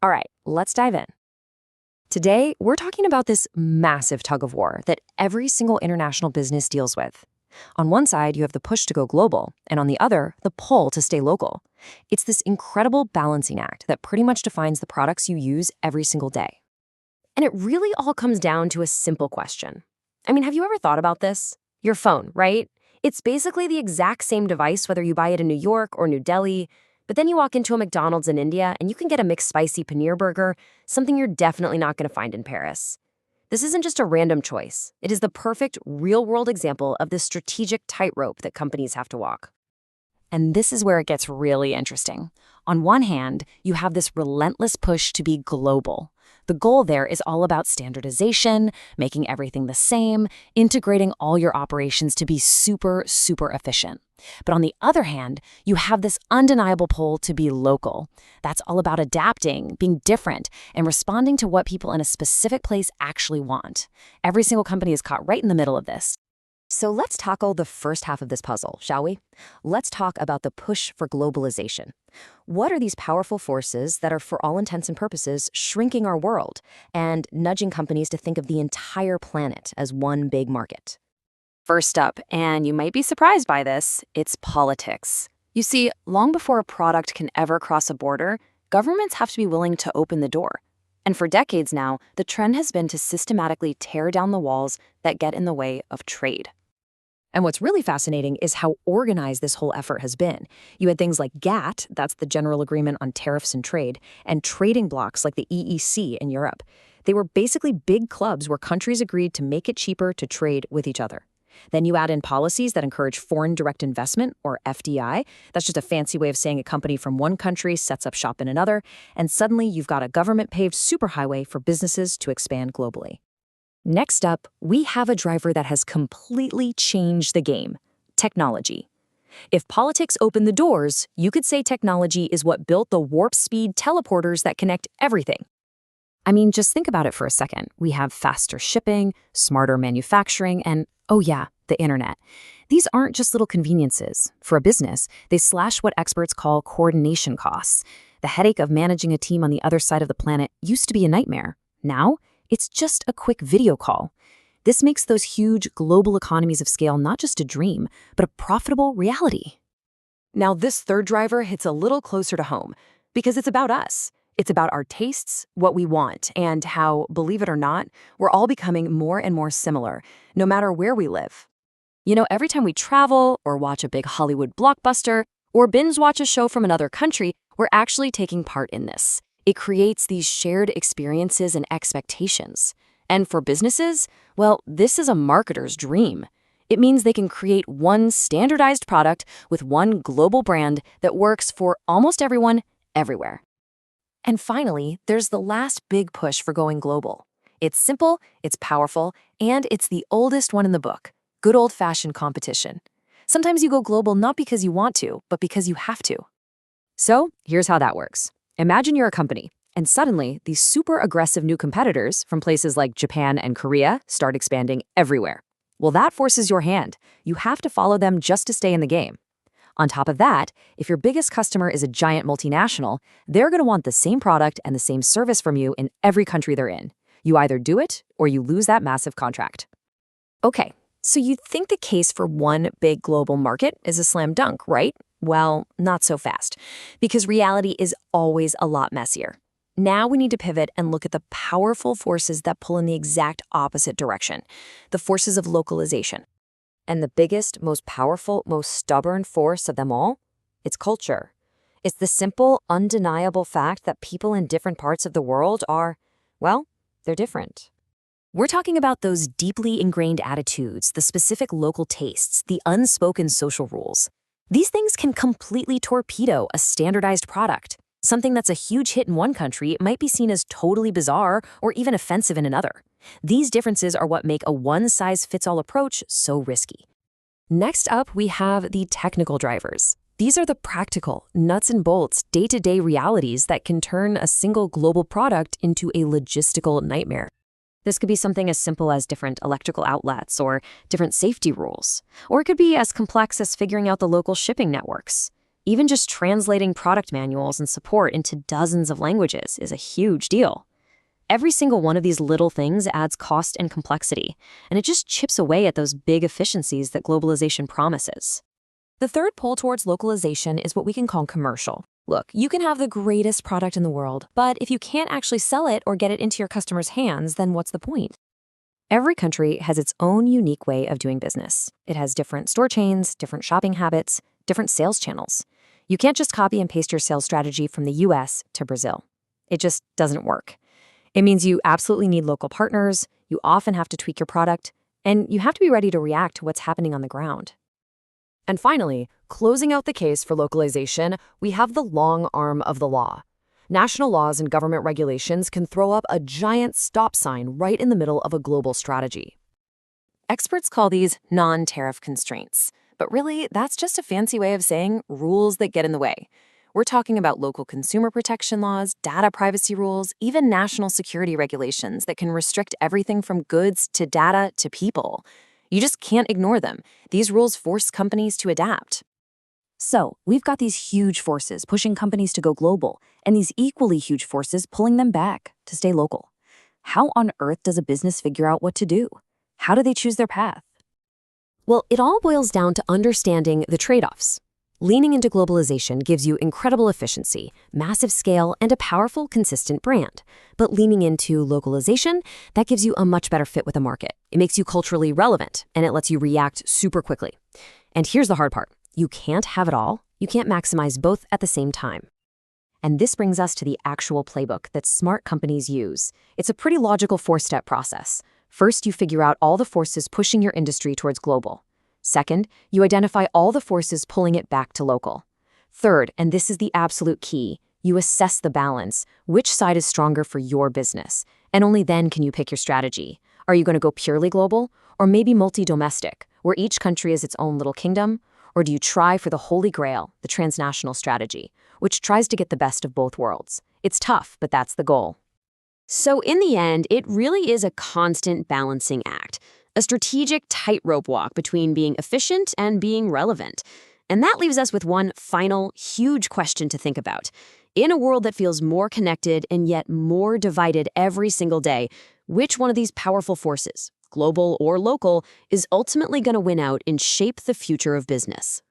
All right, let's dive in. Today, we're talking about this massive tug of war that every single international business deals with. On one side, you have the push to go global, and on the other, the pull to stay local. It's this incredible balancing act that pretty much defines the products you use every single day. And it really all comes down to a simple question. I mean, have you ever thought about this? Your phone, right? It's basically the exact same device whether you buy it in New York or New Delhi, but then you walk into a McDonald's in India and you can get a McSpicy paneer burger, something you're definitely not going to find in Paris. This isn't just a random choice. It is the perfect real-world example of the strategic tightrope that companies have to walk. And this is where it gets really interesting. On one hand, you have this relentless push to be global. The goal there is all about standardization, making everything the same, integrating all your operations to be super, super efficient. But on the other hand, you have this undeniable pull to be local. That's all about adapting, being different, and responding to what people in a specific place actually want. Every single company is caught right in the middle of this. So let's tackle the first half of this puzzle, shall we? Let's talk about the push for globalization. What are these powerful forces that are, for all intents and purposes, shrinking our world and nudging companies to think of the entire planet as one big market? First up, and you might be surprised by this, it's politics. You see, long before a product can ever cross a border, governments have to be willing to open the door. And for decades now, the trend has been to systematically tear down the walls that get in the way of trade. And what's really fascinating is how organized this whole effort has been. You had things like GATT, that's the General Agreement on Tariffs and Trade, and trading blocs like the EEC in Europe. They were basically big clubs where countries agreed to make it cheaper to trade with each other. Then you add in policies that encourage foreign direct investment, or FDI. That's just a fancy way of saying a company from one country sets up shop in another, and suddenly you've got a government-paved superhighway for businesses to expand globally. Next up, we have a driver that has completely changed the game: technology. If politics opened the doors, you could say technology is what built the warp-speed teleporters that connect everything. I mean, just think about it for a second. We have faster shipping, smarter manufacturing, and, oh yeah, the internet. These aren't just little conveniences. For a business, they slash what experts call coordination costs. The headache of managing a team on the other side of the planet used to be a nightmare. Now, it's just a quick video call. This makes those huge global economies of scale not just a dream, but a profitable reality. Now, this third driver hits a little closer to home because it's about us. It's about our tastes, what we want, and how, believe it or not, we're all becoming more and more similar, no matter where we live. You know, every time we travel or watch a big Hollywood blockbuster or binge watch a show from another country, we're actually taking part in this. It creates these shared experiences and expectations. And for businesses, well, this is a marketer's dream. It means they can create one standardized product with one global brand that works for almost everyone, everywhere. And finally, there's the last big push for going global. It's simple, it's powerful, and it's the oldest one in the book: good old-fashioned competition. Sometimes you go global not because you want to, but because you have to. So here's how that works. Imagine you're a company, and suddenly these super aggressive new competitors from places like Japan and Korea start expanding everywhere. Well, that forces your hand. You have to follow them just to stay in the game. On top of that, if your biggest customer is a giant multinational, they're going to want the same product and the same service from you in every country they're in. You either do it or you lose that massive contract. Okay, so you'd think the case for one big global market is a slam dunk, right? Well, not so fast, because reality is always a lot messier. Now we need to pivot and look at the powerful forces that pull in the exact opposite direction, the forces of localization. And the biggest, most powerful, most stubborn force of them all? It's culture. It's the simple, undeniable fact that people in different parts of the world are, well, they're different. We're talking about those deeply ingrained attitudes, the specific local tastes, the unspoken social rules. These things can completely torpedo a standardized product. Something that's a huge hit in one country might be seen as totally bizarre or even offensive in another. These differences are what make a one-size-fits-all approach so risky. Next up, we have the technical drivers. These are the practical, nuts and bolts, day-to-day realities that can turn a single global product into a logistical nightmare. This could be something as simple as different electrical outlets or different safety rules, or it could be as complex as figuring out the local shipping networks. Even just translating product manuals and support into dozens of languages is a huge deal. Every single one of these little things adds cost and complexity, and it just chips away at those big efficiencies that globalization promises. The third pole towards localization is what we can call commercial. Look, you can have the greatest product in the world, but if you can't actually sell it or get it into your customers' hands, then what's the point? Every country has its own unique way of doing business. It has different store chains, different shopping habits, different sales channels. You can't just copy and paste your sales strategy from the US to Brazil. It just doesn't work. It means you absolutely need local partners, you often have to tweak your product, and you have to be ready to react to what's happening on the ground. And finally, closing out the case for localization, we have the long arm of the law. National laws and government regulations can throw up a giant stop sign right in the middle of a global strategy. Experts call these non-tariff constraints, but really, that's just a fancy way of saying rules that get in the way. We're talking about local consumer protection laws, data privacy rules, even national security regulations that can restrict everything from goods to data to people. You just can't ignore them. These rules force companies to adapt. So, we've got these huge forces pushing companies to go global, and these equally huge forces pulling them back to stay local. How on earth does a business figure out what to do? How do they choose their path? Well, it all boils down to understanding the trade-offs. Leaning into globalization gives you incredible efficiency, massive scale, and a powerful, consistent brand. But leaning into localization, that gives you a much better fit with the market. It makes you culturally relevant, and it lets you react super quickly. And here's the hard part. You can't have it all. You can't maximize both at the same time. And this brings us to the actual playbook that smart companies use. It's a pretty logical four-step process. First, you figure out all the forces pushing your industry towards global. Second, you identify all the forces pulling it back to local. Third, and this is the absolute key, you assess the balance. Which side is stronger for your business? And only then can you pick your strategy. Are you going to go purely global? Or maybe multi-domestic, where each country is its own little kingdom? Or do you try for the holy grail, the transnational strategy, which tries to get the best of both worlds? It's tough, but that's the goal. So in the end, it really is a constant balancing act, a strategic tightrope walk between being efficient and being relevant. And that leaves us with one final, huge question to think about. In a world that feels more connected and yet more divided every single day, which one of these powerful forces, global or local, is ultimately going to win out and shape the future of business?